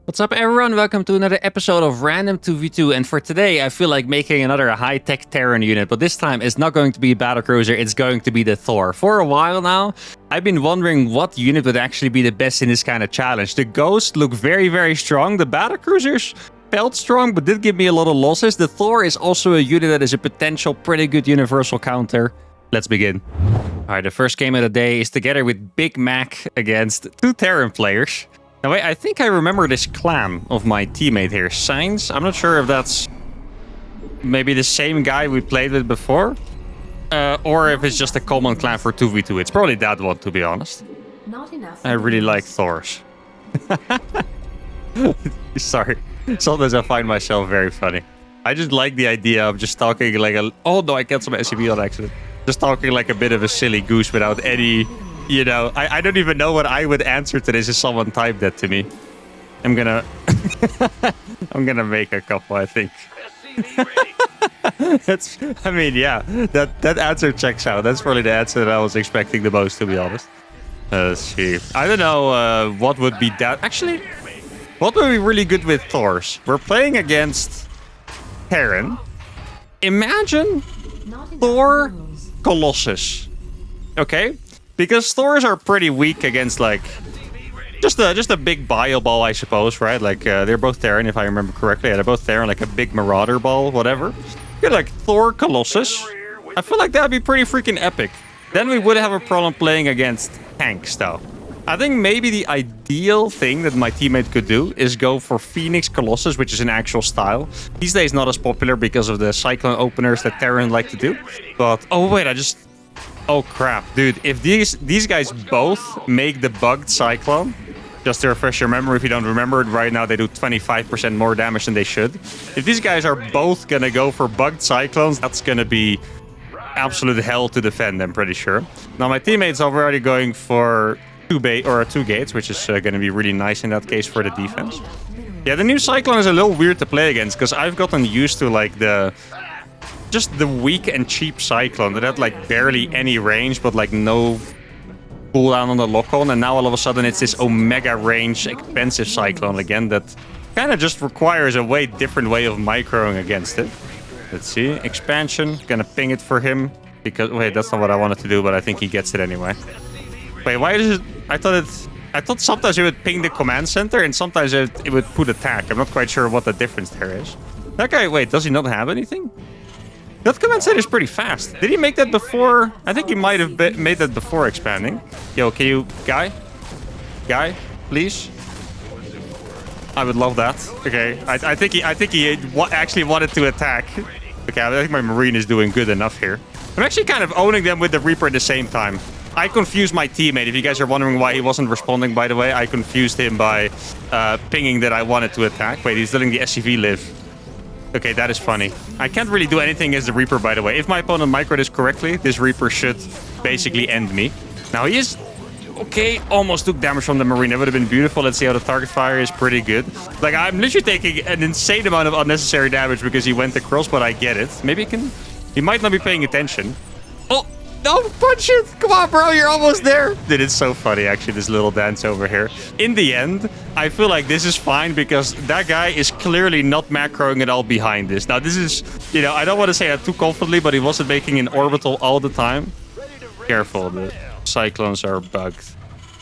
What's up everyone, welcome to another episode of Random 2v2, and for today I feel like making another high-tech Terran unit, but this time it's not going to be a battlecruiser, it's going to be the Thor. For a while now, I've been wondering what unit would actually be the best in this kind of challenge. The Ghosts look very strong, the battlecruisers felt strong but did give me a lot of losses. The Thor is also a unit that is a potential pretty good universal counter. Let's begin. Alright, the first game of the day is together with Big Mac against two Terran players. Now wait, I think I remember this clan of my teammate here, Signs. I'm not sure if that's maybe the same guy we played with before, or if it's just a common clan for 2v2. It's probably that one, to be honest. Not enough. I really like Thors. Sorry, sometimes I find myself very funny. I just like the idea of just talking like a... Oh no, I canceled my SCV on accident. Just talking like a bit of a silly goose without any... You know, I don't even know what I would answer to this if someone typed that to me. I'm gonna... I'm gonna make a couple, I think. That's... I mean, yeah, that answer checks out. That's probably the answer that I was expecting the most, to be honest. Let's see. I don't know what would be that... Actually, what would be really good with Thors? We're playing against Terran. Imagine Thor Colossus. Okay? Because Thors are pretty weak against, like, just a big bio ball, I suppose, right? Like, they're both Terran, if I remember correctly. Yeah, they're both Terran, like a big Marauder ball, whatever. Get like Thor Colossus. I feel like that would be pretty freaking epic. Then we would have a problem playing against tanks, though. I think maybe the ideal thing that my teammate could do is go for Phoenix Colossus, which is an actual style. These days not as popular because of the Cyclone openers that Terran like to do. But, oh wait, oh crap, dude, if these guys both make the bugged Cyclone, just to refresh your memory if you don't remember it, right now they do 25% more damage than they should. If these guys are both gonna go for bugged Cyclones, that's gonna be absolute hell to defend, I'm pretty sure. Now my teammates are already going for two gates, which is gonna be really nice in that case for the defense. Yeah, the new Cyclone is a little weird to play against, because I've gotten used to like just the weak and cheap Cyclone that had like barely any range, but like no cooldown on the lock-on, and now all of a sudden it's this Omega range expensive Cyclone again that kind of just requires a way different way of microing against it. Let's see, expansion, gonna ping it for him, because wait, that's not what I wanted to do, but I think he gets it anyway. Wait, why is it... I thought sometimes it would ping the command center and sometimes it would put attack. I'm not quite sure what the difference there is. That guy, wait, does he not have anything? That command center is pretty fast. Did he make that before? I think he might have made that before expanding. Yo, can you... Guy, please? I would love that. Okay, I think he actually wanted to attack. Okay, I think my Marine is doing good enough here. I'm actually kind of owning them with the Reaper at the same time. I confused my teammate. If you guys are wondering why he wasn't responding, by the way, I confused him by pinging that I wanted to attack. Wait, he's letting the SCV live. Okay, that is funny. I can't really do anything against the Reaper, by the way. If my opponent microed this correctly, this Reaper should basically end me. Now, he is... Okay, almost took damage from the Marine. That would have been beautiful. Let's see how the target fire is. Pretty good. Like, I'm literally taking an insane amount of unnecessary damage because he went across, but I get it. Maybe he might not be paying attention. Oh! No, punch it! Come on, bro, you're almost there! Dude, it's so funny, actually, this little dance over here. In the end, I feel like this is fine because that guy is clearly not macroing at all behind this. Now, this is, you know, I don't want to say that too confidently, but he wasn't making an orbital all the time. Careful, the Cyclones are bugged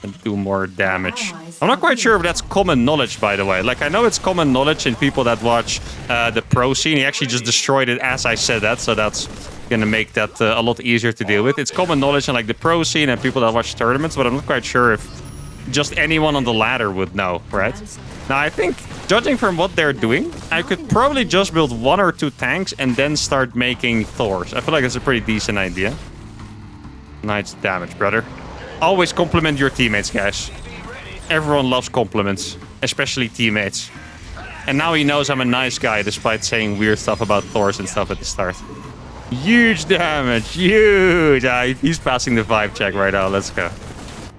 and do more damage. I'm not quite sure if that's common knowledge, by the way. Like, I know it's common knowledge in people that watch the pro scene. He actually just destroyed it as I said that, so that's gonna make that a lot easier to deal with. It's common knowledge in like the pro scene and people that watch tournaments, but I'm not quite sure if just anyone on the ladder would know, right? Now, I think, judging from what they're doing, I could probably just build 1 or 2 tanks and then start making Thors. I feel like it's a pretty decent idea. Nice damage, brother. Always compliment your teammates, guys. Everyone loves compliments, especially teammates. And now he knows I'm a nice guy, despite saying weird stuff about Thors and stuff at the start. Huge damage, huge. He's passing the vibe check right now. Let's go.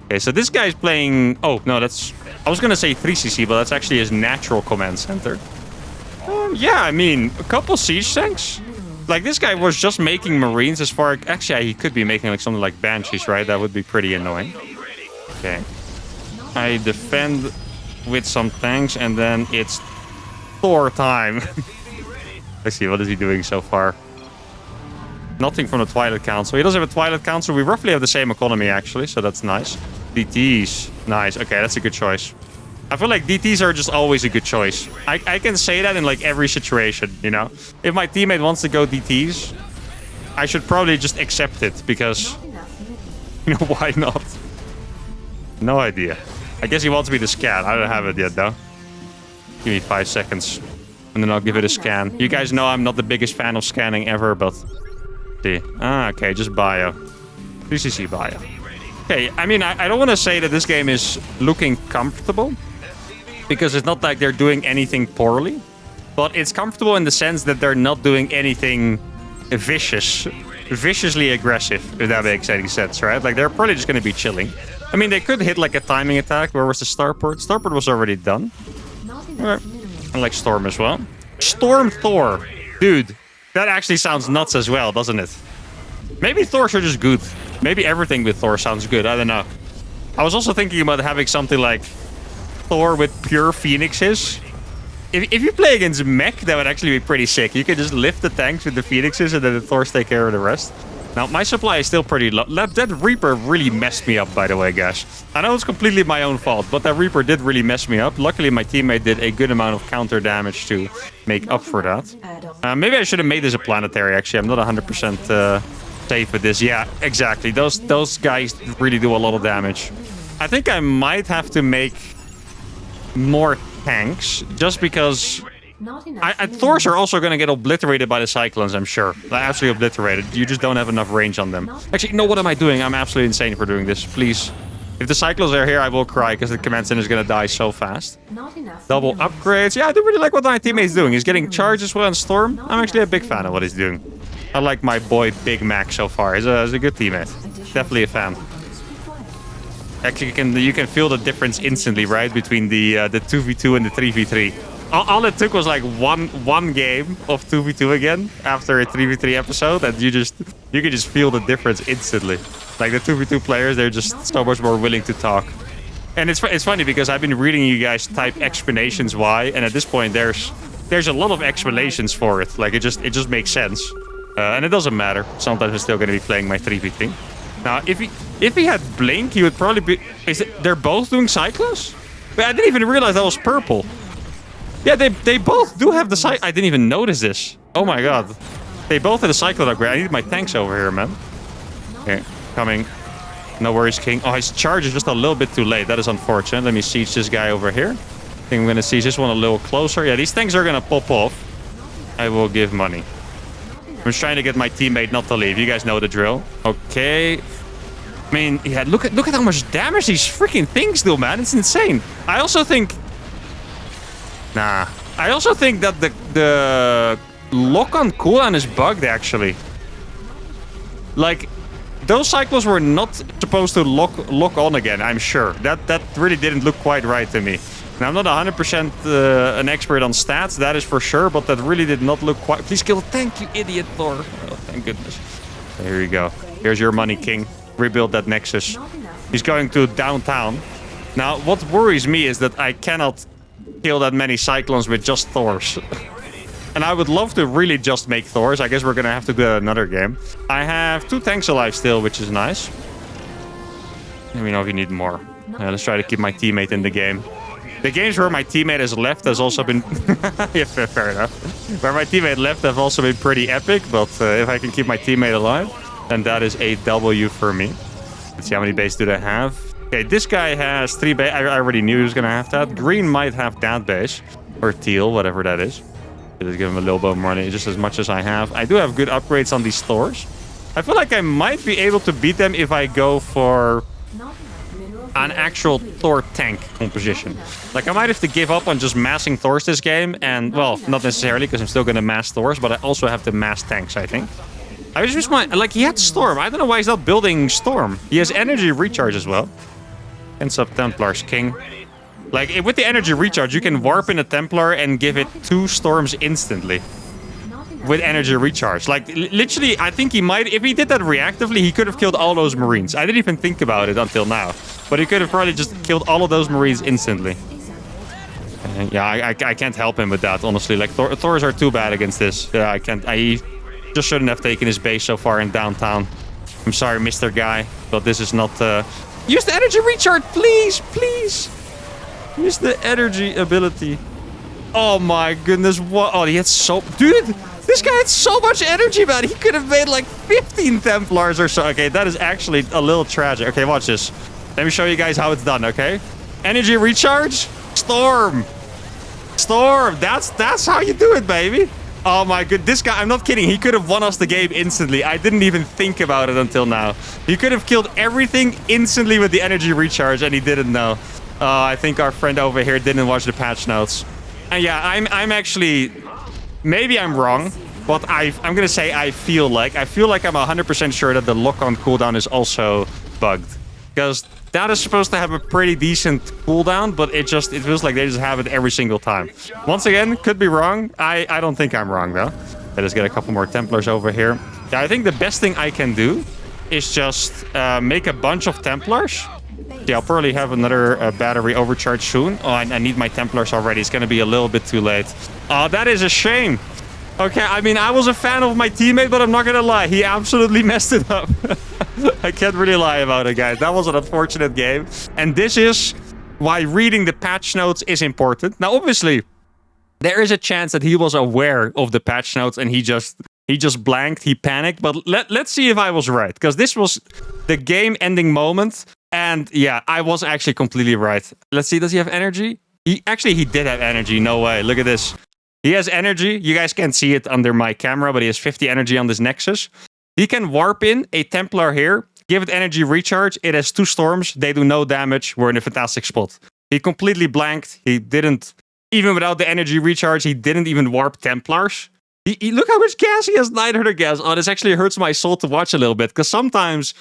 Okay, so this guy's playing... Oh, no, that's... I was going to say 3cc, but that's actually his natural command center. Yeah, I mean, a couple siege tanks. Like, this guy was just making Marines as far... Actually, he could be making like something like Banshees, right? That would be pretty annoying. Okay. I defend with some tanks, and then it's Thor time. Let's see, what is he doing so far? Nothing from the Twilight Council. He does have a Twilight Council. We roughly have the same economy, actually, so that's nice. DTs. Nice. Okay, that's a good choice. I feel like DTs are just always a good choice. I can say that in like every situation, you know? If my teammate wants to go DTs, I should probably just accept it, because... You know, why not? No idea. I guess he wants me to scan. I don't have it yet, though. Give me 5 seconds, and then I'll give it a scan. You guys know I'm not the biggest fan of scanning ever, but... See. Ah, okay, just bio. 3cc bio. Okay, I mean, I don't want to say that this game is looking comfortable, because it's not like they're doing anything poorly, but it's comfortable in the sense that they're not doing anything viciously aggressive, if that makes any sense, right? Like, they're probably just going to be chilling. I mean, they could hit like a timing attack. Where was the starport? Starport was already done. Okay. I like Storm as well. Storm Thor. Dude, that actually sounds nuts as well, doesn't it? Maybe Thors are just good. Maybe everything with Thor sounds good. I don't know. I was also thinking about having something like Thor with pure phoenixes. If you play against mech, that would actually be pretty sick. You could just lift the tanks with the phoenixes and then the Thors take care of the rest. Now, my supply is still pretty low. That Reaper really messed me up, by the way, guys. I know it's completely my own fault, but that Reaper did really mess me up. Luckily, my teammate did a good amount of counter damage to make up for that. Maybe I should have made this a planetary, actually. I'm not 100% safe with this. Yeah, exactly. Those guys really do a lot of damage. I think I might have to make more tanks, just because... Thors are also going to get obliterated by the Cyclones, I'm sure. They're absolutely obliterated. You just don't have enough range on them. Actually, no, what am I doing? I'm absolutely insane for doing this. Please. If the Cyclones are here, I will cry, because the command center is going to die so fast. Double upgrades. Yeah, I do really like what my teammate's doing. He's getting charge as well on Storm. I'm actually a big fan of what he's doing. I like my boy Big Mac so far. He's a good teammate. Definitely a fan. Actually, you can feel the difference instantly, right? Between the 2v2 and the 3v3. All it took was like one game of 2v2 again after a 3v3 episode, and you could just feel the difference instantly. Like, the 2v2 players, they're just so much more willing to talk. And it's funny because I've been reading you guys type explanations why, and at this point there's a lot of explanations for it. Like, it just makes sense. And it doesn't matter. Sometimes I'm still going to be playing my 3v3. Now, if he had Blink, he would probably be... They're both doing Cyclones? But I didn't even realize that was purple. Yeah, they both do have the I didn't even notice this. Oh my god. They both have the Cyclone upgrade. I need my tanks over here, man. Okay, coming. No worries, King. Oh, his charge is just a little bit too late. That is unfortunate. Let me siege this guy over here. I think I'm going to siege this one a little closer. Yeah, these tanks are going to pop off. I will give money. I'm just trying to get my teammate not to leave. You guys know the drill. Okay. I mean, yeah, look at how much damage these freaking things do, man. It's insane. I also think... Nah. I also think that the lock-on cooldown is bugged, actually. Like, those cycles were not supposed to lock on again, I'm sure. That really didn't look quite right to me. Now, I'm not 100% an expert on stats, that is for sure, but that really did not look quite... Please kill the tank, you idiot, Thor. Oh, thank goodness. There you go. Here's your money, King. Rebuild that Nexus. He's going to downtown. Now, what worries me is that I cannot kill that many Cyclones with just Thors. And I would love to really just make Thors. I guess we're going to have to do that another game. I have 2 tanks alive still, which is nice. Let me know if you need more. Let's try to keep my teammate in the game. The games where my teammate has left has also been... yeah, fair enough. Where my teammate left have also been pretty epic, but if I can keep my teammate alive, then that is a W for me. Let's see how many base do they have. Okay, this guy has 3 base. I already knew he was going to have that. Green might have that base. Or teal, whatever that is. Just give him a little bit of money, just as much as I have. I do have good upgrades on these Thors. I feel like I might be able to beat them if I go for an actual Thor tank composition. Like, I might have to give up on just massing Thors this game. And, well, not necessarily, because I'm still going to mass Thors. But I also have to mass tanks, I think. I just mind, like, he had Storm. I don't know why he's not building Storm. He has energy recharge as well. And sub Templars, King. Like, with the energy recharge, you can warp in a Templar and give it 2 storms instantly. With energy recharge. Like, literally, I think he might... If he did that reactively, he could have killed all those Marines. I didn't even think about it until now. But he could have probably just killed all of those Marines instantly. Yeah, I can't help him with that, honestly. Like, Thors are too bad against this. Yeah, I can't. I just shouldn't have taken his base so far in downtown. I'm sorry, Mr. Guy, but this is not... Use the energy recharge, please, please. Use the energy ability. Oh my goodness, what? Oh, he had so... Dude, this guy had so much energy, man. He could have made like 15 Templars or so. Okay, that is actually a little tragic. Okay, watch this. Let me show you guys how it's done, okay? Energy recharge, storm. Storm, that's how you do it, baby. Oh my god, this guy, I'm not kidding. He could have won us the game instantly. I didn't even think about it until now. He could have killed everything instantly with the energy recharge, and he didn't know. I think our friend over here didn't watch the patch notes. And yeah, I'm actually... Maybe I'm wrong, but I'm going to say I feel like I'm 100% sure that the lock-on cooldown is also bugged. Because that is supposed to have a pretty decent cooldown, but it feels like they just have it every single time. Once again, could be wrong. I don't think I'm wrong, though. Let us get a couple more Templars over here. Yeah, I think the best thing I can do is just make a bunch of Templars. Yeah, I'll probably have another battery overcharge soon. Oh, I need my Templars already. It's going to be a little bit too late. Oh, that is a shame. Okay, I mean, I was a fan of my teammate, but I'm not going to lie. He absolutely messed it up. I can't really lie about it, guys. That was an unfortunate game. And this is why reading the patch notes is important. Now, obviously, there is a chance that he was aware of the patch notes and he just blanked, he panicked. But let's see if I was right, because this was the game-ending moment. And yeah, I was actually completely right. Let's see, does he have energy? He did have energy. No way. Look at this. He has energy. You guys can't see it under my camera, but he has 50 energy on this Nexus. He can warp in a Templar here, give it energy recharge. It has 2 storms. They do no damage. We're in a fantastic spot. He completely blanked. He didn't, even without the energy recharge, he didn't even warp Templars. Look how much gas he has, 900 gas. Oh, this actually hurts my soul to watch a little bit, because sometimes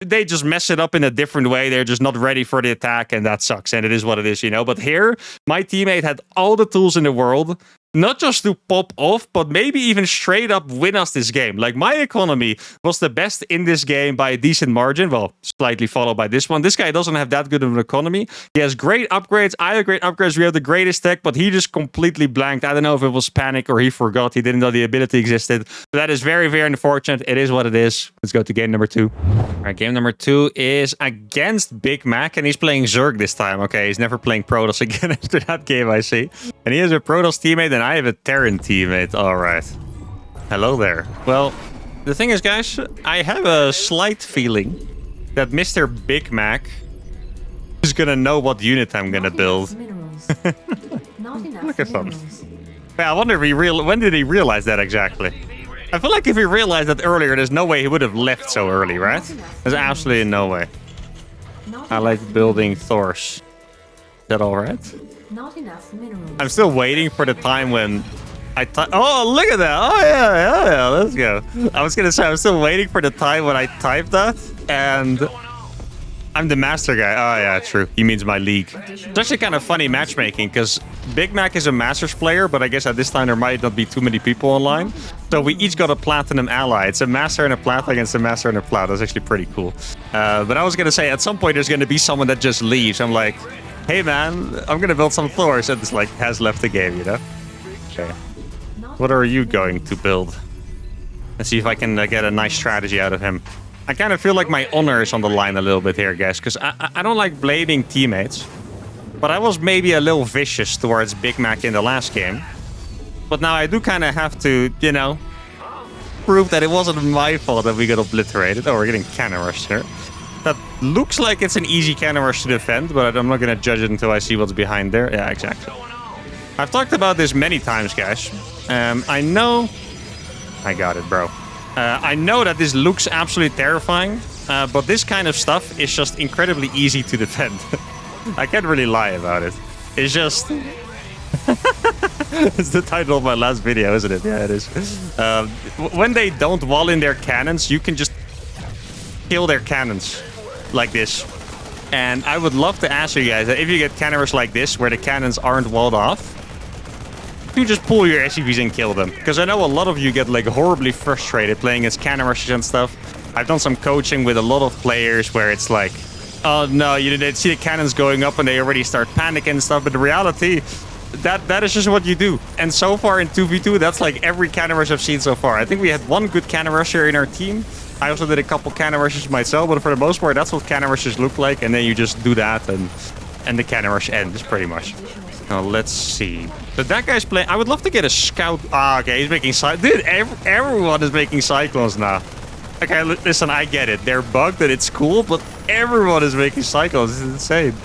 they just mess it up in a different way. They're just not ready for the attack, and that sucks. And it is what it is, you know. But here, my teammate had all the tools in the world, not just to pop off, but maybe even straight up win us this game. Like, my economy was the best in this game by a decent margin. Well, slightly followed by this one. This guy doesn't have that good of an economy. He has great upgrades. I have great upgrades. We have the greatest tech, but he just completely blanked. I don't know if it was panic or he forgot. He didn't know the ability existed. But that is very, very unfortunate. It is what it is. Let's go to game number 2. All right, game number 2 is against Big Mac, and he's playing Zerg this time. Okay, he's never playing Protoss again after that game, I see. And he has a Protoss teammate, and I have a Terran teammate. All right. Hello there. Well, the thing is, guys, I have a slight feeling that Mr. Big Mac is gonna know what unit I'm gonna build. Look at that. Yeah, I wonder if when did he realize that exactly? I feel like if he realized that earlier, there's no way he would have left so early, right? There's absolutely no way. I like building Thors. Is that all right? Not enough minerals. I'm still waiting for the time when I oh, look at that. Oh, yeah, let's go. I was going to say, I'm still waiting for the time when I type that, and I'm the master guy. Oh, yeah, true. He means my league. It's actually kind of funny matchmaking, because Big Mac is a Masters player, but I guess at this time there might not be too many people online. So we each got a Platinum ally. It's a Master and a Plat against a Master and a Plat. That's actually pretty cool. But I was going to say, at some point there's going to be someone that just leaves. I'm like, hey man, I'm going to build some Thors, and it's like, has left the game, you know? Okay. What are you going to build? Let's see if I can get a nice strategy out of him. I kind of feel like my honor is on the line a little bit here, guys, because I don't like blaming teammates. But I was maybe a little vicious towards Big Mac in the last game. But now I do kind of have to, you know, prove that it wasn't my fault that we got obliterated. Oh, we're getting cannon rushed here. That looks like it's an easy cannon rush to defend, but I'm not going to judge it until I see what's behind there. Yeah, exactly. I've talked about this many times, guys. I know... I got it, bro. I know that this looks absolutely terrifying, but this kind of stuff is just incredibly easy to defend. I can't really lie about it. It's just... It's the title of my last video, isn't it? Yeah, it is. When they don't wall in their cannons, you can just kill their cannons like this. And I would love to ask you guys that if you get cannons like this, where the cannons aren't walled off, you just pull your SCVs and kill them. Because I know a lot of you get like horribly frustrated playing as cannon rushes and stuff. I've done some coaching with a lot of players where it's like, oh no, you didn't see the cannons going up and they already start panicking and stuff. But the reality, that is just what you do. And so far in 2v2, that's like every cannon rush I've seen so far. I think we had one good cannon rusher in our team. I also did a couple cannon rushes myself, but for the most part, that's what cannon rushes look like. And then you just do that, and the cannon rush ends pretty much. Now let's see. So that guy's playing. I would love to get a scout. Ah, okay, he's making dude. Everyone is making cyclones now. Okay, listen, I get it. They're bugged and it's cool, but everyone is making cyclones. It's insane.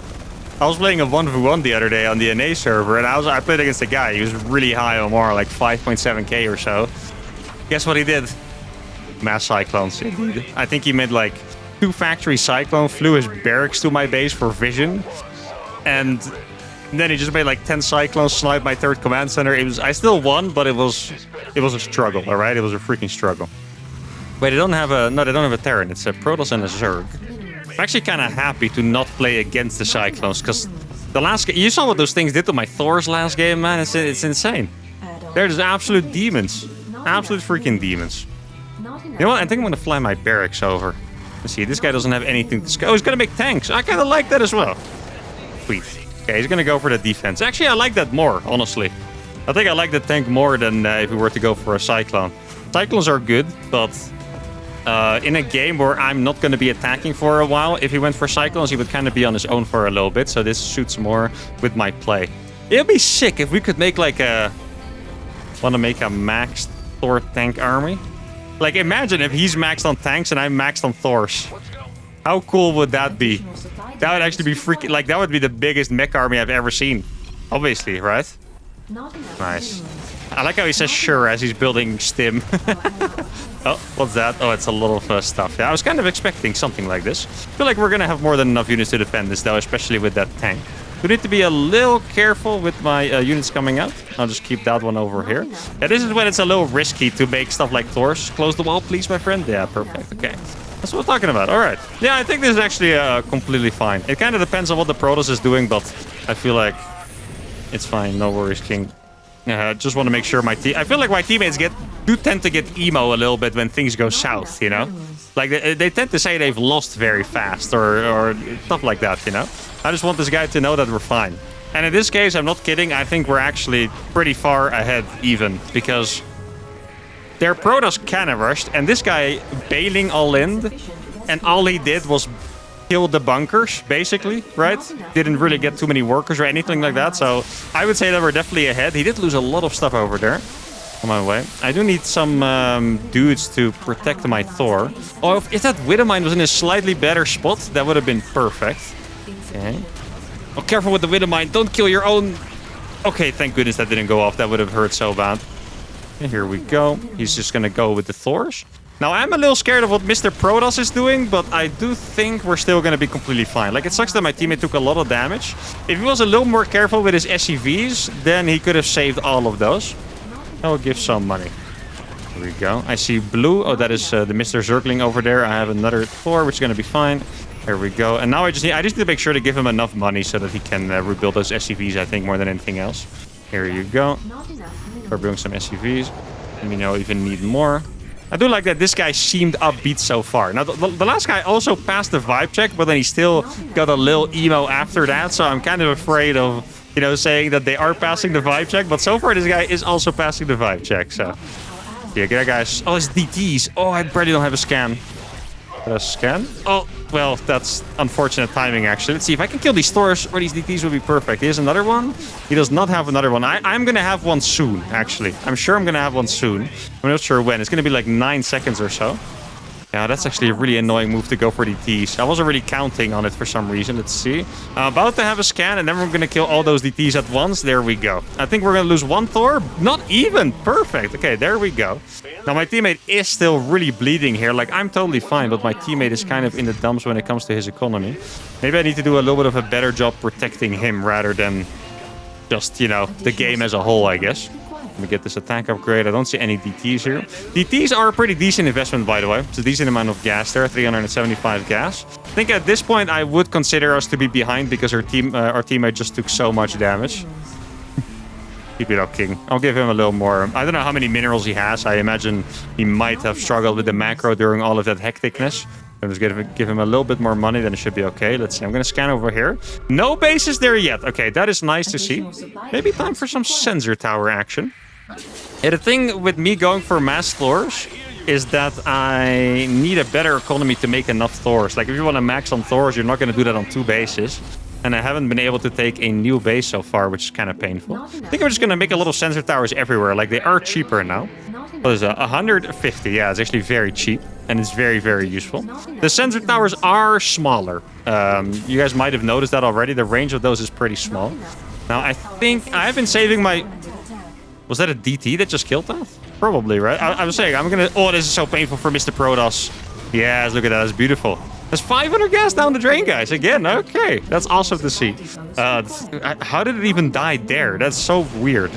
I was playing a 1v1 the other day on the NA server, and I played against a guy. He was really high on more, like 5.7k or so. Guess what he did? Mass cyclones, indeed. I think he made like 2 factory cyclone, flew his barracks to my base for vision, and then he just made like 10 cyclones, sniped my 3rd command center. I still won, but it was a struggle, all right? It was a freaking struggle. Wait, they don't have a Terran. It's a Protoss and a Zerg. I'm actually kind of happy to not play against the cyclones, because the last game, you saw what those things did to my Thors last game, man. It's insane. They're just absolute demons. Absolute freaking demons. You know what? I think I'm going to fly my barracks over. Let's see. This guy doesn't have anything to... Oh, he's going to make tanks. I kind of like that as well. Sweet. Okay, he's going to go for the defense. Actually, I like that more, honestly. I think I like the tank more than if we were to go for a cyclone. Cyclones are good, but in a game where I'm not going to be attacking for a while, if he went for cyclones, he would kind of be on his own for a little bit. So this suits more with my play. It'd be sick if we could make like a... Want to make a maxed Thor tank army? Like, imagine if he's maxed on tanks and I'm maxed on Thors. How cool would that be? That would actually be freaking... Like, that would be the biggest mech army I've ever seen. Obviously, right? Nice. I like how he says sure as he's building stim. Oh, what's that? Oh, it's a lot of stuff. Yeah, I was kind of expecting something like this. I feel like we're going to have more than enough units to defend this, though, especially with that tank. We need to be a little careful with my units coming out. I'll just keep that one over here. Yeah, this is when it's a little risky to make stuff like Thors. Close the wall, please, my friend. Yeah, perfect. Okay. That's what we're talking about. All right. Yeah, I think this is actually completely fine. It kind of depends on what the Protoss is doing, but I feel like it's fine. No worries, King. Yeah, I just want to make sure my team... I feel like my teammates do tend to get emo a little bit when things go south, you know? Like, they tend to say they've lost very fast or stuff like that, you know? I just want this guy to know that we're fine. And in this case, I'm not kidding. I think we're actually pretty far ahead even, because their Protoss cannon rushed, and this guy bailing all in, and all he did was kill the bunkers, basically, right? Didn't really get too many workers or anything like that, so I would say that we're definitely ahead. He did lose a lot of stuff over there. On my way. I do need some dudes to protect my Thor. Oh, if that Widowmine was in a slightly better spot, that would have been perfect. Okay. Oh, careful with the Widowmine. Don't kill your own... Okay, thank goodness that didn't go off. That would have hurt so bad. And here we go. He's just going to go with the Thors. Now, I'm a little scared of what Mr. Protoss is doing, but I do think we're still going to be completely fine. Like, it sucks that my teammate took a lot of damage. If he was a little more careful with his SCVs, then he could have saved all of those. I will give some money. Here we go. I see blue. Oh, that is the Mr. Zergling over there. I have another Thor, which is going to be fine. There we go. And now I just need to make sure to give him enough money so that he can rebuild those SCVs, I think, more than anything else. Here you go. We're building some SCVs. Let me know if you need more. I do like that this guy seemed upbeat so far. Now, the last guy also passed the vibe check, but then he still got a little emo after that. So I'm kind of afraid of... You know, saying that they are passing the vibe check, but so far this guy is also passing the vibe check, so... Yeah, guys. Oh, it's DTs. Oh, I barely don't have a scan. A scan? Oh, well, that's unfortunate timing, actually. Let's see, if I can kill these Thors or these DTs would be perfect. Here's another one. He does not have another one. I'm gonna have one soon, actually. I'm sure I'm gonna have one soon. I'm not sure when. It's gonna be like 9 seconds or so. Yeah, that's actually a really annoying move to go for DTs. I wasn't really counting on it for some reason. Let's see. I'm about to have a scan, and then we're going to kill all those DTs at once. There we go. I think we're going to lose one Thor. Not even. Perfect. Okay, there we go. Now, my teammate is still really bleeding here. Like, I'm totally fine, but my teammate is kind of in the dumps when it comes to his economy. Maybe I need to do a little bit of a better job protecting him rather than just, you know, the game as a whole, I guess. Let me get this attack upgrade. I don't see any DTs here. DTs are a pretty decent investment, by the way. It's a decent amount of gas there, 375 gas. I think at this point, I would consider us to be behind because our teammate just took so much damage. Keep it up, King. I'll give him a little more. I don't know how many minerals he has. I imagine he might have struggled with the macro during all of that hecticness. I'm just gonna give him a little bit more money, then it should be okay. Let's see. I'm gonna scan over here. No bases there yet. Okay, that is nice to see. Maybe time for some sensor tower action. Yeah, the thing with me going for mass Thors is that I need a better economy to make enough Thors. Like, if you want to max on Thors, you're not going to do that on 2 bases. And I haven't been able to take a new base so far, which is kind of painful. I think I'm just going to make a little sensor towers everywhere. Like, they are cheaper now. What is that? 150. Yeah, it's actually very cheap. And it's very, very useful. The sensor towers are smaller. You guys might have noticed that already. The range of those is pretty small. Now, I think I've been saving my... Was that a DT that just killed that? Probably, right? I was saying, I'm gonna... Oh, this is so painful for Mr. Protoss. Yes, look at that. That's beautiful. There's 500 gas down the drain, guys. Again, okay. That's awesome to see. How did it even die there? That's so weird.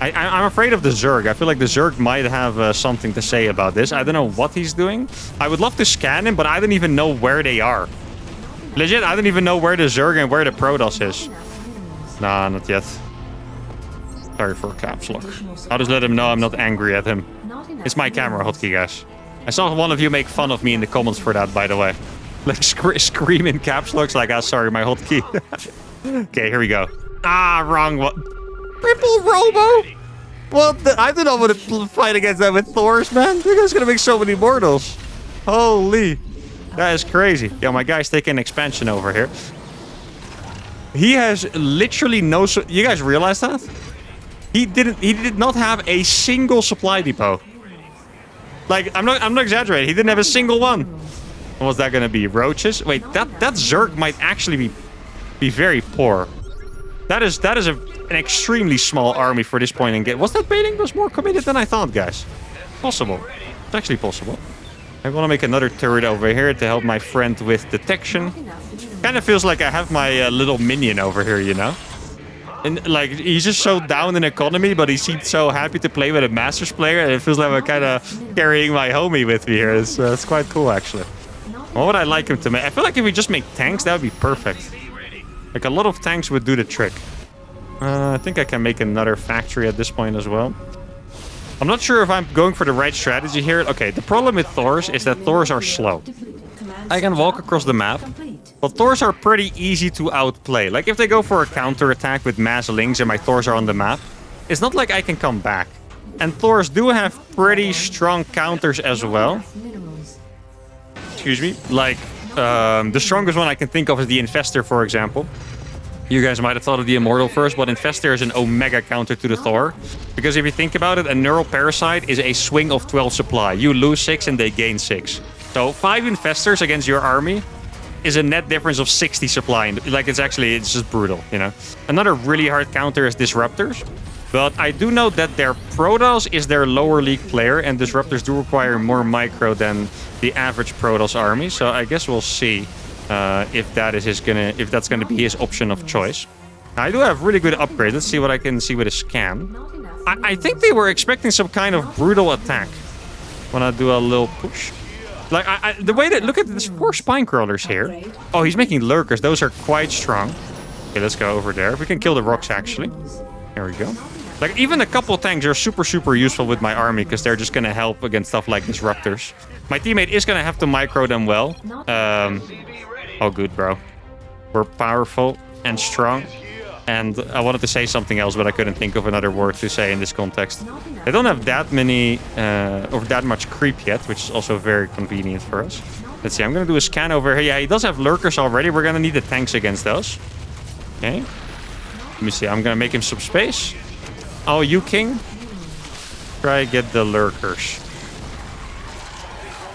I'm afraid of the Zerg. I feel like the Zerg might have something to say about this. I don't know what he's doing. I would love to scan him, but I don't even know where they are. Legit, I don't even know where the Zerg and where the Protoss is. Nah, not yet. Sorry for a caps lock. I'll just let him know I'm not angry at him. It's my camera hotkey, guys. I saw one of you make fun of me in the comments for that, by the way. Like, scream in caps locks like, ah, sorry, my hotkey. Okay, here we go. Ah, wrong one. Triple Robo? What the? I don't know what to fight against that with Thors, man. You guys gonna make so many mortals. Holy. That is crazy. Yo, my guy's taking expansion over here. He has literally no... You guys realize that? He did not have a single supply depot. Like, I'm not exaggerating. He didn't have a single one. What was that gonna be? Roaches? Wait, that Zerg might actually be very poor. That is an extremely small army for this point in game. Was that Bailing was more committed than I thought, guys? Possible. It's actually possible. I want to make another turret over here to help my friend with detection. Kind of feels like I have my little minion over here, you know? And like, he's just so down in economy, but he seems so happy to play with a Masters player, and it feels like I'm kind of carrying my homie with me here. It's quite cool, actually. What would I like him to make? I feel like if we just make tanks, that would be perfect. Like, a lot of tanks would do the trick. I think I can make another factory at this point as well. I'm not sure if I'm going for the right strategy here. Okay, the problem with Thors is that Thors are slow. I can walk across the map, but Thors are pretty easy to outplay. Like, if they go for a counter-attack with mass links and my Thors are on the map, it's not like I can come back. And Thors do have pretty strong counters as well. Excuse me. Like, the strongest one I can think of is the Infestor, for example. You guys might have thought of the Immortal first, but Infestor is an Omega counter to the Thor. Because if you think about it, a Neural Parasite is a swing of 12 supply. You lose 6 and they gain 6. So 5 Infestors against your army is a net difference of 60 supply. Like, it's just brutal, you know. Another really hard counter is Disruptors. But I do know that their Protoss is their lower league player, and Disruptors do require more micro than the average Protoss army. So I guess we'll see. If that's gonna be his option of choice. I do have really good upgrades. Let's see what I can see with a scan. I think they were expecting some kind of brutal attack when I do a little push. Like, the way that... Look at this 4 spine crawlers here. Oh, he's making lurkers. Those are quite strong. Okay, let's go over there. If we can kill the rocks, actually. There we go. Like, even a couple of tanks are super, super useful with my army because they're just gonna help against stuff like Disruptors. My teammate is gonna have to micro them well. Oh, good, bro. We're powerful and strong. And I wanted to say something else, but I couldn't think of another word to say in this context. They don't have that many, or that much creep yet, which is also very convenient for us. Let's see, I'm going to do a scan over here. Yeah, he does have lurkers already. We're going to need the tanks against those. Okay. Let me see, I'm going to make him some space. Oh, you king. Try get the lurkers.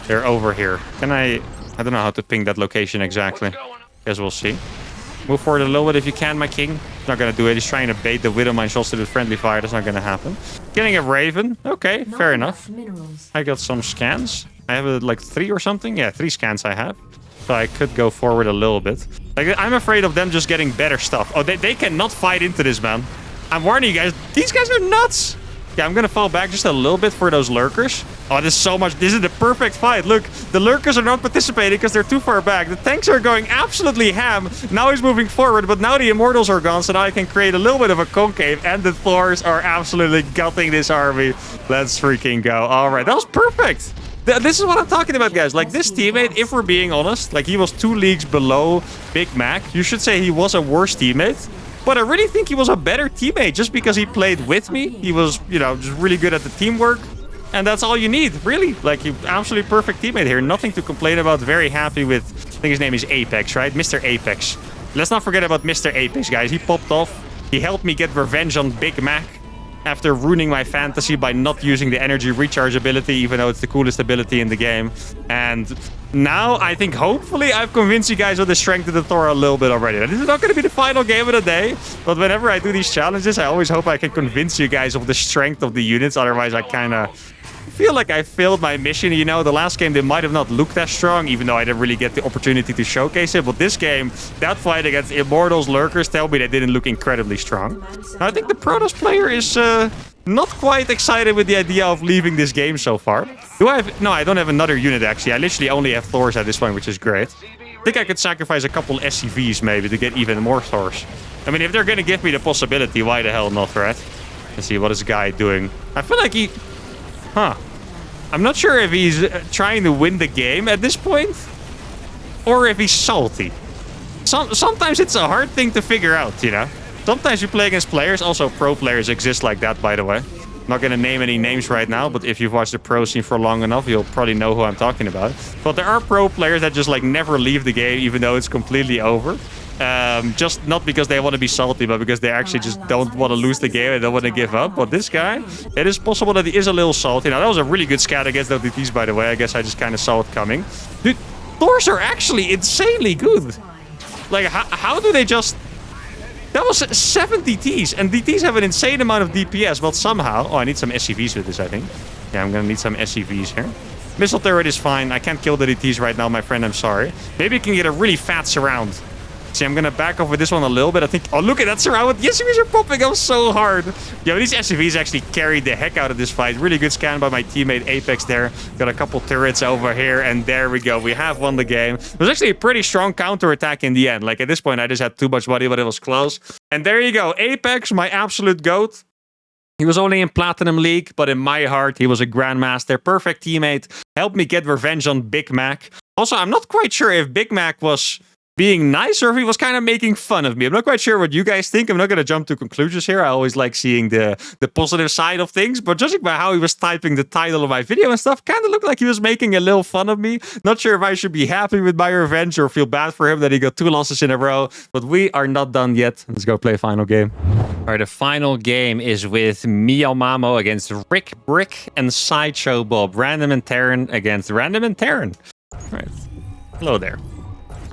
They're over here. Can I don't know how to ping that location exactly. Guess we'll see. Move forward a little bit if you can, my king. Not gonna do it. He's trying to bait the Widowmine shots to the friendly fire. That's not gonna happen. Getting a Raven. Okay, fair enough. I got some scans. I have like 3 or something. Yeah, 3 scans I have. So I could go forward a little bit. Like, I'm afraid of them just getting better stuff. Oh, they cannot fight into this, man. I'm warning you guys. These guys are nuts. Yeah, I'm gonna fall back just a little bit for those lurkers. Oh, this is so much. This is the perfect fight. Look, the lurkers are not participating because they're too far back. The tanks are going absolutely ham. Now he's moving forward, but now the Immortals are gone, so now I can create a little bit of a concave, and the Thors are absolutely gutting this army. Let's freaking go. All right, that was perfect. This is what I'm talking about, guys. Like, this teammate, if we're being honest, like, he was 2 leagues below Big Mac. You should say he was a worse teammate. But I really think he was a better teammate just because he played with me. He was, you know, just really good at the teamwork. And that's all you need, really. Like, he absolutely perfect teammate here. Nothing to complain about. Very happy with, I think his name is Apex, right? Mr. Apex. Let's not forget about Mr. Apex, guys. He popped off. He helped me get revenge on Big Mac after ruining my fantasy by not using the energy recharge ability, even though it's the coolest ability in the game. And now I think hopefully I've convinced you guys of the strength of the Thor a little bit already. Now, this is not going to be the final game of the day, but whenever I do these challenges, I always hope I can convince you guys of the strength of the units. Otherwise, I kind of feel like I failed my mission. You know, the last game, they might have not looked as strong, even though I didn't really get the opportunity to showcase it. But this game, that fight against Immortals Lurkers, tell me they didn't look incredibly strong. Now, I think the Protoss player is not quite excited with the idea of leaving this game so far. Do I have... No, I don't have another unit, actually. I literally only have Thors at this point, which is great. I think I could sacrifice a couple SCVs, maybe, to get even more Thors. I mean, if they're going to give me the possibility, why the hell not, right? Let's see, what is this guy doing? I feel like he... Huh. I'm not sure if he's trying to win the game at this point, or if he's salty. Sometimes it's a hard thing to figure out, you know? Sometimes you play against players. Also, pro players exist like that, by the way. I'm not going to name any names right now, but if you've watched the pro scene for long enough, you'll probably know who I'm talking about. But there are pro players that just, like, never leave the game, even though it's completely over. Just not because they want to be salty, but because they actually just don't want to lose the game and don't want to give up. But this guy, it is possible that he is a little salty. Now, that was a really good scat against the DTs, by the way. I guess I just kind of saw it coming. Dude, Thors are actually insanely good. Like, how do they just... That was 7 DTs, and DTs have an insane amount of DPS, but somehow... Oh, I need some SCVs with this, I think. Yeah, I'm going to need some SCVs here. Missile turret is fine. I can't kill the DTs right now, my friend. I'm sorry. Maybe you can get a really fat surround. See, I'm going to back off with this one a little bit. I think... Oh, look at that surround. The SCVs are popping up so hard. Yo, these SCVs actually carried the heck out of this fight. Really good scan by my teammate Apex there. Got a couple turrets over here, and there we go. We have won the game. It was actually a pretty strong counterattack in the end. Like, at this point, I just had too much body, but it was close. And there you go. Apex, my absolute GOAT. He was only in Platinum League, but in my heart, he was a Grandmaster. Perfect teammate. Helped me get revenge on Big Mac. Also, I'm not quite sure if Big Mac was being nice or if he was kind of making fun of me. I'm not quite sure what you guys think. I'm not going to jump to conclusions here. I always like seeing the positive side of things, but judging by how he was typing the title of my video and stuff, kind of looked like he was making a little fun of me. Not sure if I should be happy with my revenge or feel bad for him that he got 2 losses in a row, but we are not done yet. Let's go play final game. All right, the final game is with Miyamamo against Rick Brick and Sideshow Bob. Random and Terran against Random and Terran. All right. Hello there.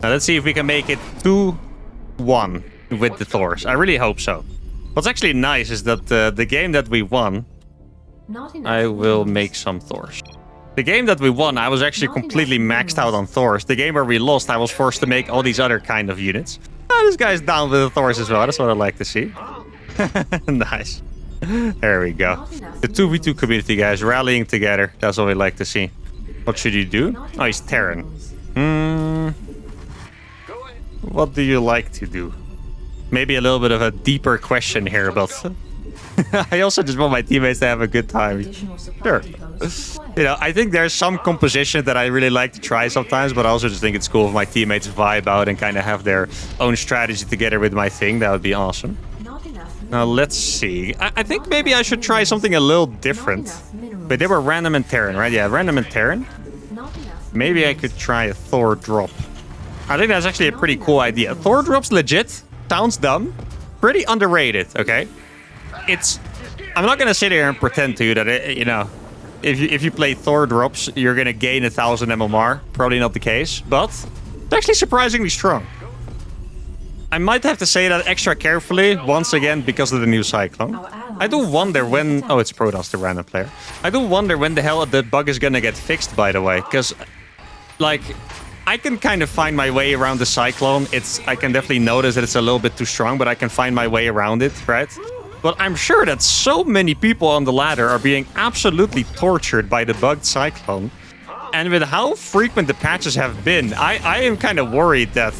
Now, let's see if we can make it 2-1 with the Thors. I really hope so. What's actually nice is that the game that we won, I will make some Thors. The game that we won, I was actually completely maxed out on Thors. The game where we lost, I was forced to make all these other kind of units. Oh, this guy's down with the Thors as well. That's what I like to see. Nice. There we go. The 2v2 community, guys, rallying together. That's what we like to see. What should you do? Oh, he's Terran. What do you like to do? Maybe a little bit of a deeper question here, but I also just want my teammates to have a good time. Sure. You know, I think there's some composition that I really like to try sometimes, but I also just think it's cool if my teammates vibe out and kind of have their own strategy together with my thing. That would be awesome. Now, let's see. I think maybe I should try something a little different. But they were Random and Terran, right? Yeah, Random and Terran. Maybe I could try a Thor drop. I think that's actually a pretty cool idea. Thor drop's legit. Sounds dumb. Pretty underrated, okay? I'm not gonna sit here and pretend to you that, you know, if you play Thor drops, you're gonna gain 1,000 MMR. Probably not the case, but it's actually surprisingly strong. I might have to say that extra carefully, once again, because of the new Cyclone. I do wonder when... Oh, it's Protoss, the random player. I do wonder when the hell that bug is gonna get fixed, by the way, because, like... I can kind of find my way around the Cyclone. I can definitely notice that it's a little bit too strong, but I can find my way around it, right? But I'm sure that so many people on the ladder are being absolutely tortured by the bugged Cyclone. And with how frequent the patches have been, I am kind of worried that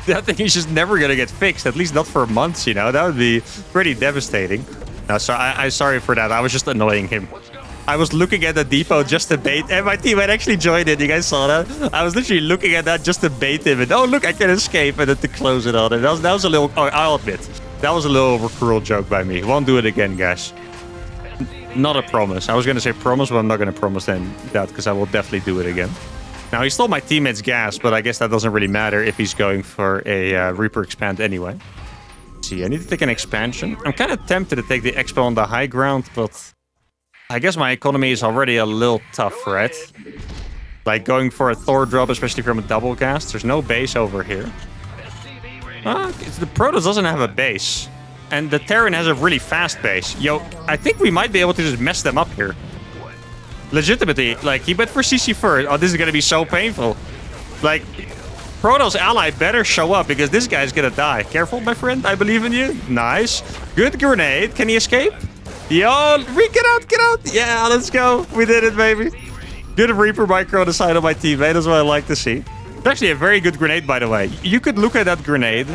that thing is just never going to get fixed, at least not for months, you know? That would be pretty devastating. No, so I'm sorry for that. I was just annoying him. I was looking at the depot just to bait, and my teammate actually joined it. You guys saw that? I was literally looking at that just to bait him, and oh look, I can escape, and then to close it on. And that was a little. Oh, I'll admit, that was a little cruel joke by me. Won't do it again, guys. Not a promise. I was gonna say promise, but I'm not gonna promise then that because I will definitely do it again. Now he stole my teammate's gas, but I guess that doesn't really matter if he's going for a Reaper expand anyway. See, I need to take an expansion. I'm kind of tempted to take the expo on the high ground, but I guess my economy is already a little tough, right? Like going for a Thor drop, especially from a double cast. There's no base over here. The Protoss doesn't have a base. And the Terran has a really fast base. Yo, I think we might be able to just mess them up here. Legitimately, like, he went for CC first. Oh, this is gonna be so painful. Like, Protoss ally better show up because this guy's gonna die. Careful, my friend. I believe in you. Nice. Good grenade. Can he escape? Yo, get out, get out. Yeah, let's go. We did it, baby. Good Reaper micro on the side of my teammate. That's what I like to see. It's actually a very good grenade, by the way. You could look at that grenade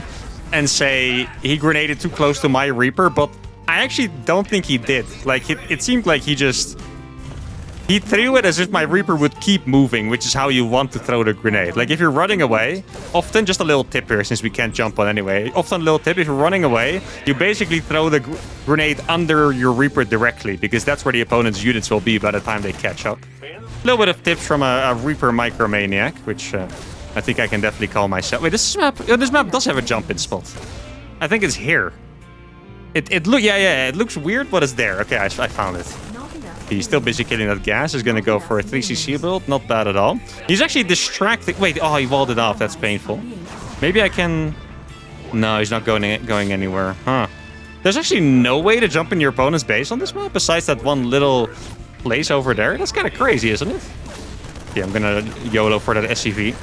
and say he grenaded too close to my Reaper, but I actually don't think he did. Like, it seemed like he threw it as if my Reaper would keep moving, which is how you want to throw the grenade. Like, if you're running away, often, just a little tip here, since we can't jump on anyway. Often a little tip, if you're running away, you basically throw the grenade under your Reaper directly, because that's where the opponent's units will be by the time they catch up. A little bit of tips from a Reaper micromaniac, which I think I can definitely call myself. Wait, this map does have a jump-in spot. I think it's here. It looks weird, but it's there. Okay, I found it. He's still busy killing that gas. He's going to go for a 3cc build. Not bad at all. He's actually distracted. Wait, oh, he walled it off. That's painful. Maybe I can... No, he's not going anywhere. Huh. There's actually no way to jump in your opponent's base on this map besides that one little place over there. That's kind of crazy, isn't it? Yeah, I'm going to YOLO for that SCV.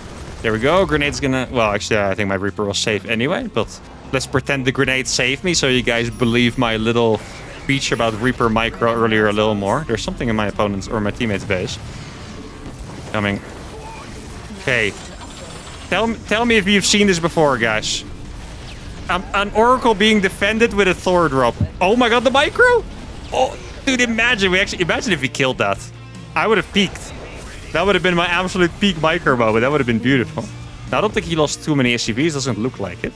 There we go. Grenade's going to... Well, actually, I think my Reaper was safe anyway, but let's pretend the grenade saved me so you guys believe my little speech about Reaper micro earlier a little more. There's something in my opponent's or my teammate's base. Coming. Okay. Tell me if you've seen this before, guys. An Oracle being defended with a Thor drop. Oh my god, the micro! Oh, dude, imagine if we killed that. I would have peaked. That would have been my absolute peak micro moment. That would have been beautiful. Now, I don't think he lost too many SCVs. Doesn't look like it.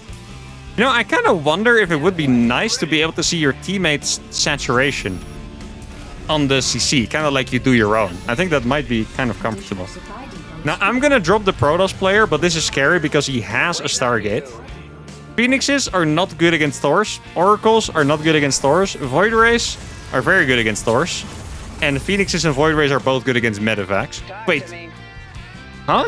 You know, I kind of wonder if it would be nice to be able to see your teammate's saturation on the CC, kind of like you do your own. I think that might be kind of comfortable. Now, I'm going to drop the Protoss player, but this is scary because he has a Stargate. Phoenixes are not good against Thors. Oracles are not good against Thors. Void Rays are very good against Thors. And Phoenixes and Void Rays are both good against Medivacs. Wait. Huh?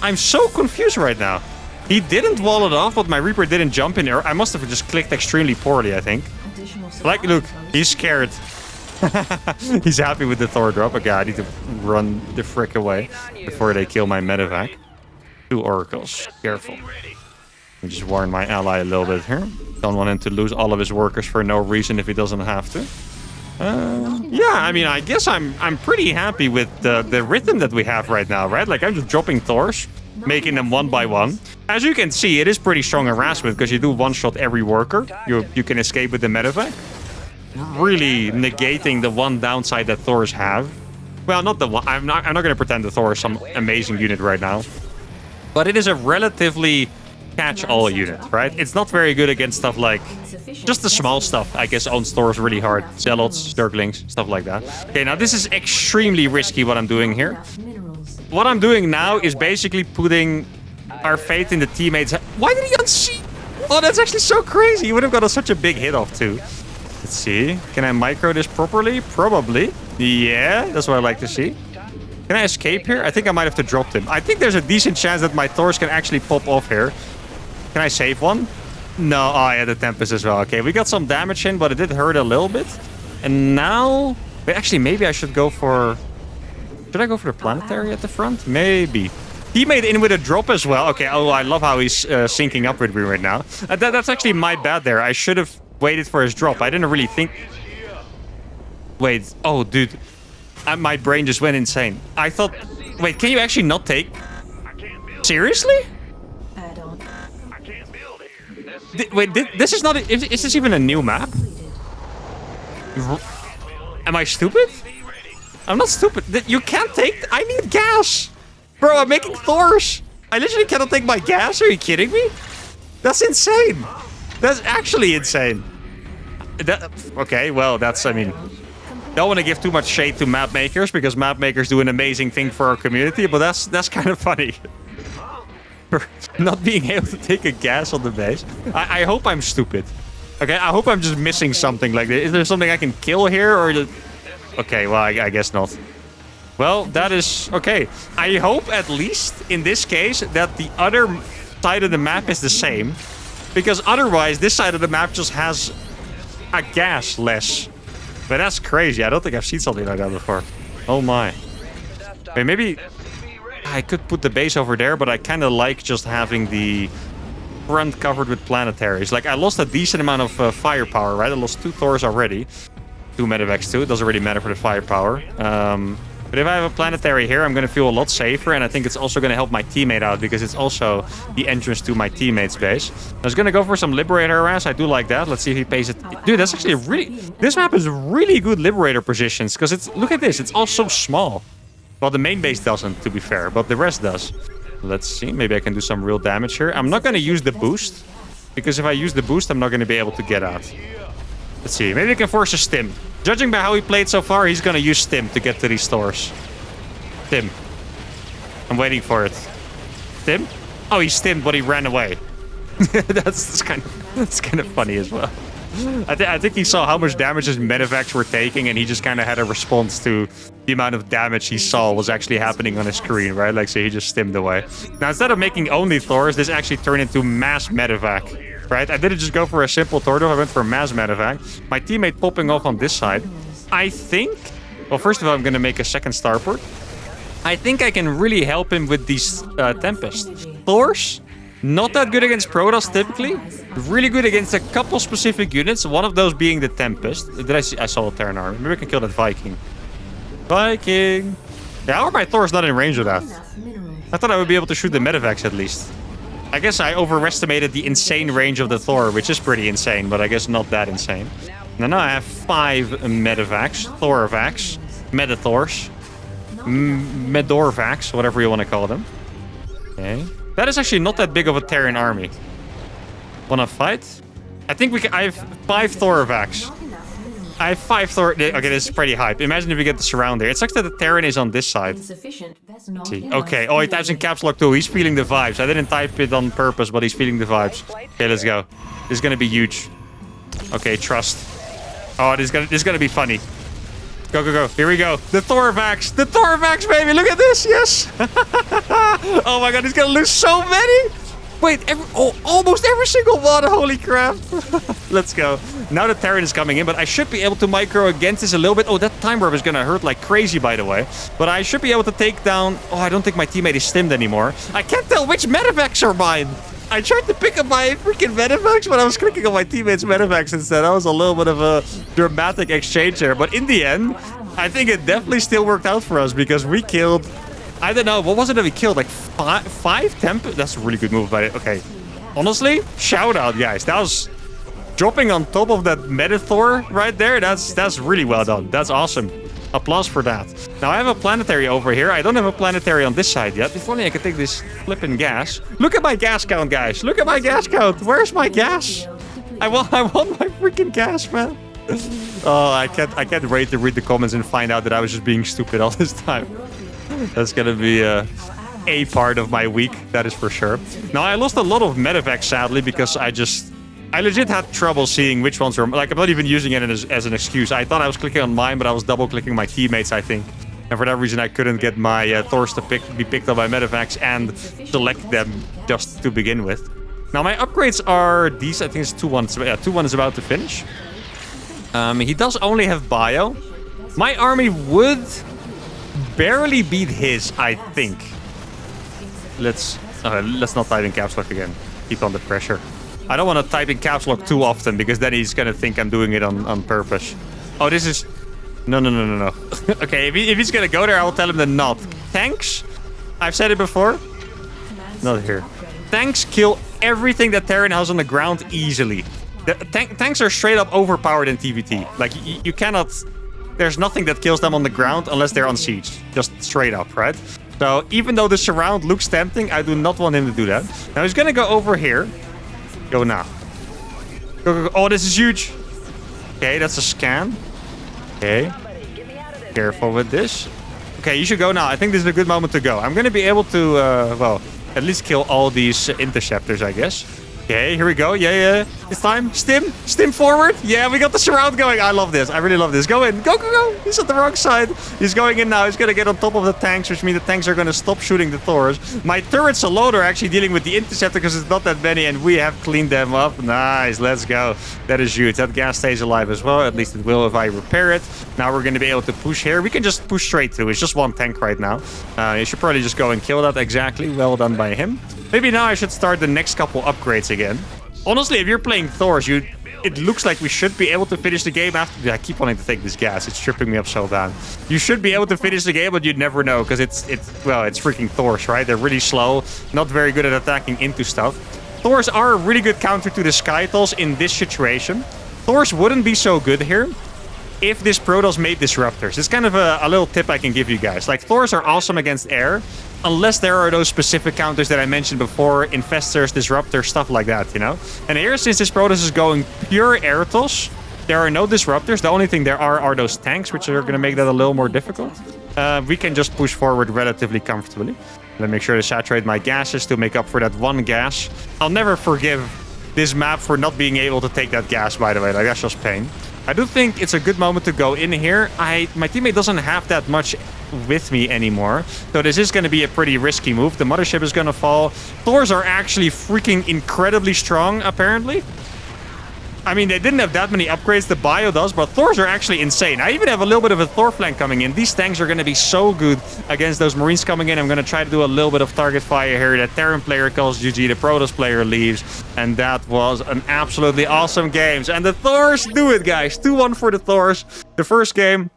I'm so confused right now. He didn't wall it off, but my Reaper didn't jump in there. I must have just clicked extremely poorly, I think. Like, look, he's scared. He's happy with the Thor drop. Okay, I need to run the frick away before they kill my Medivac. 2 Oracles. Careful. Let me just warn my ally a little bit here. Don't want him to lose all of his workers for no reason if he doesn't have to. Yeah, I mean, I guess I'm pretty happy with the rhythm that we have right now, right? Like, I'm just dropping Thors, making them one by one. As you can see, it is pretty strong harassment because you do one-shot every worker. You can escape with the Medivac. Really negating the one downside that Thors have. Well, not the one. I'm not going to pretend that Thor is some amazing unit right now. But it is a relatively catch-all unit, right? It's not very good against stuff like... Just the small stuff, I guess, owns Thors really hard. Zealots, Sturglings, stuff like that. Okay, now this is extremely risky what I'm doing here. What I'm doing now is basically putting our faith in the teammates. Why did he unsee? Oh, that's actually so crazy. He would have got such a big hit off too. Let's see. Can I micro this properly? Probably. Yeah, that's what I like to see. Can I escape here? I think I might have to drop him. I think there's a decent chance that my Thors can actually pop off here. Can I save one? No. Oh, yeah, the Tempest as well. Okay, we got some damage in, but it did hurt a little bit. And now... Wait, actually, maybe I should go for... Should I go for the Planetary at the front? Maybe. He made in with a drop as well. Okay, oh, I love how he's syncing up with me right now. That's actually my bad there. I should have waited for his drop. I didn't really think... Wait. Oh, dude. My brain just went insane. I thought... Wait, can you actually not take... Seriously? Wait, this is not... Is this even a new map? Am I stupid? I'm not stupid. You can't take... I need gas. Bro, I'm making Thors. I literally cannot take my gas. Are you kidding me? That's insane. That's actually insane. Okay, well, that's... I mean... Don't want to give too much shade to map makers, because map makers do an amazing thing for our community, but that's kind of funny. Not being able to take a gas on the base. I hope I'm stupid. Okay, I hope I'm just missing something like this. Is there something I can kill here, or... Okay, well, I guess not. Well, that is... Okay, I hope at least, in this case, that the other side of the map is the same. Because otherwise, this side of the map just has a gas less. But that's crazy. I don't think I've seen something like that before. Oh my. Wait, maybe I could put the base over there, but I kind of like just having the front covered with planetaries. Like, I lost a decent amount of firepower, right? I lost 2 Thors already. 2 medevacs too. It doesn't really matter for the firepower. But if I have a planetary here, I'm going to feel a lot safer. And I think it's also going to help my teammate out, because it's also the entrance to my teammate's base. I was going to go for some Liberator harass. I do like that. Let's see if he pays it. Dude, that's actually a really... This map is really good Liberator positions, because it's... Look at this. It's all so small. Well, the main base doesn't, to be fair, but the rest does. Let's see. Maybe I can do some real damage here. I'm not going to use the boost, because if I use the boost, I'm not going to be able to get out. Let's see. Maybe we can force a stim. Judging by how he played so far, he's going to use stim to get to these Thors. Stim. I'm waiting for it. Stim? Oh, he stimmed, but he ran away. that's kind of funny as well. I think he saw how much damage his medevacs were taking, and he just kind of had a response to the amount of damage he saw was actually happening on his screen, right? Like, so he just stimmed away. Now, instead of making only Thors, this actually turned into mass medevac. Right? I didn't just go for a simple Tordo, I went for a mass medevac. My teammate popping off on this side. I think... Well, first of all, I'm going to make a second starport. I think I can really help him with these Tempest. Thors, not that good against Protoss typically. Really good against a couple specific units. One of those being the Tempest. Did I see? I saw a Terran army. Maybe I can kill that Viking. Viking! Yeah, how are my Thors not in range of that? I thought I would be able to shoot the medevacs at least. I guess I overestimated the insane range of the Thor, which is pretty insane, but I guess not that insane. Now I have 5 medevacs, Thoravacs, Medathors, Medorvacs, whatever you want to call them. Okay. That is actually not that big of a Terran army. Wanna fight? I think we can... I have 5 Thoravacs. I have 5 Thor... Okay, this is pretty hype. Imagine if we get the surround there. It sucks that the Terran is on this side. See. Okay. Oh, he types in caps lock too. He's feeling the vibes. I didn't type it on purpose, but he's feeling the vibes. Okay, let's go. This is gonna be huge. Okay, trust. Oh, this is gonna be funny. Go, go, go. Here we go. The Thoravacs. The Thoravacs, baby. Look at this. Yes. Oh my god, he's gonna lose so many. Wait, almost every single one. Holy crap. Let's go. Now the Terran is coming in, but I should be able to micro against this a little bit. Oh, that time warp is going to hurt like crazy, by the way. But I should be able to take down... Oh, I don't think my teammate is stimmed anymore. I can't tell which medevacs are mine. I tried to pick up my freaking medevacs, but I was clicking on my teammate's medevacs instead. That was a little bit of a dramatic exchange there. But in the end, I think it definitely still worked out for us, because we killed... I don't know, what was it that we killed? Like 5 temp? That's a really good move by it. Okay. Honestly, shout out, guys. That was dropping on top of that Medathor right there. That's really well done. That's awesome. Applause for that. Now I have a planetary over here. I don't have a planetary on this side yet. If only I could take this flipping gas. Look at my gas count, guys. Look at my gas count. Where's my gas? I want my freaking gas, man. Oh, I can't wait to read the comments and find out that I was just being stupid all this time. That's gonna be a part of my week, that is for sure. Now, I lost a lot of medevacs, sadly, because I legit had trouble seeing which ones were... Like, I'm not even using it as an excuse. I thought I was clicking on mine, but I was double-clicking my teammates, I think. And for that reason, I couldn't get my Thors to be picked up by medevacs and select them just to begin with. Now, my upgrades are these. I think it's 2-1. Yeah, 2-1 is about to finish. He does only have bio. My army would... barely beat his, I think. Let's not type in caps lock again. Keep on the pressure. I don't want to type in caps lock too often, because then he's gonna think I'm doing it on purpose. Oh, this is... No. Okay, if he's gonna go there, I will tell him to not. Tanks? I've said it before. Not here. Tanks kill everything that Terran has on the ground easily. The tanks are straight up overpowered in TVT. Like, you cannot... there's nothing that kills them on the ground unless they're on siege. Just straight up, right? So even though the surround looks tempting, I do not want him to do that. Now he's gonna go over here. Go now. Go. Oh, this is huge. Okay, that's a scan. Okay. Careful with this. Okay, you should go now. I think this is a good moment to go. I'm gonna be able to, well, at least kill all these interceptors, I guess. Okay, here we go. Yeah. It's time. Stim forward. Yeah, we got the surround going. I love this. I really love this. Go in. Go. He's at the wrong side. He's going in now. He's going to get on top of the tanks, which means the tanks are going to stop shooting the Thors. My turrets alone are actually dealing with the interceptor because it's not that many, and we have cleaned them up. Nice. Let's go. That is huge. That gas stays alive as well. At least it will if I repair it. Now we're going to be able to push here. We can just push straight through. It's just one tank right now. You should probably just go and kill that. Exactly. Well done by him. Maybe now I should start the next couple upgrades again. Honestly, if you're playing Thors, it looks like we should be able to finish the game after... I keep wanting to take this gas. It's tripping me up so bad. You should be able to finish the game, but you'd never know because it's freaking Thors, right? They're really slow, not very good at attacking into stuff. Thors are a really good counter to the Skytals in this situation. Thors wouldn't be so good here if this Protoss made disruptors. It's kind of a little tip I can give you guys. Like, Thors are awesome against air, unless there are those specific counters that I mentioned before, infestors, disruptors, stuff like that, you know? And here, since this Protoss is going pure air toss, there are no disruptors. The only thing there are those tanks, which are going to make that a little more difficult. We can just push forward relatively comfortably. Let me make sure to saturate my gases to make up for that one gas. I'll never forgive this map for not being able to take that gas, by the way. Like, that's just pain. I do think it's a good moment to go in here. My teammate doesn't have that much with me anymore, so this is going to be a pretty risky move. The mothership is going to fall. Thors are actually freaking incredibly strong, apparently. I mean, they didn't have that many upgrades. The bio does, but Thors are actually insane. I even have a little bit of a Thor flank coming in. These tanks are going to be so good against those Marines coming in. I'm going to try to do a little bit of target fire here. The Terran player calls GG. The Protoss player leaves. And that was an absolutely awesome game. And the Thors do it, guys. 2-1 for the Thors. The first game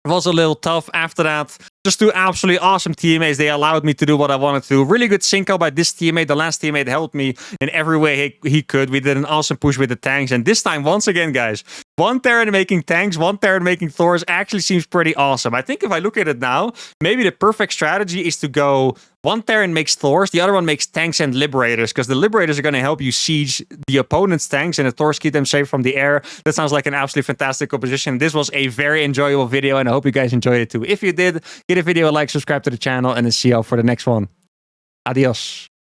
was a little tough. After that, just two absolutely awesome teammates. They allowed me to do what I wanted to. Really good sync up by this teammate. The last teammate helped me in every way he could. We did an awesome push with the tanks. And this time, once again, guys, one Terran making tanks, one Terran making Thors actually seems pretty awesome. I think if I look at it now, maybe the perfect strategy is to go one Terran makes Thors, the other one makes tanks and Liberators, because the Liberators are going to help you siege the opponent's tanks and the Thors keep them safe from the air. That sounds like an absolutely fantastic composition. This was a very enjoyable video, and I hope you guys enjoyed it too. If you did, give the video a like, subscribe to the channel, and then see you all for the next one. Adios.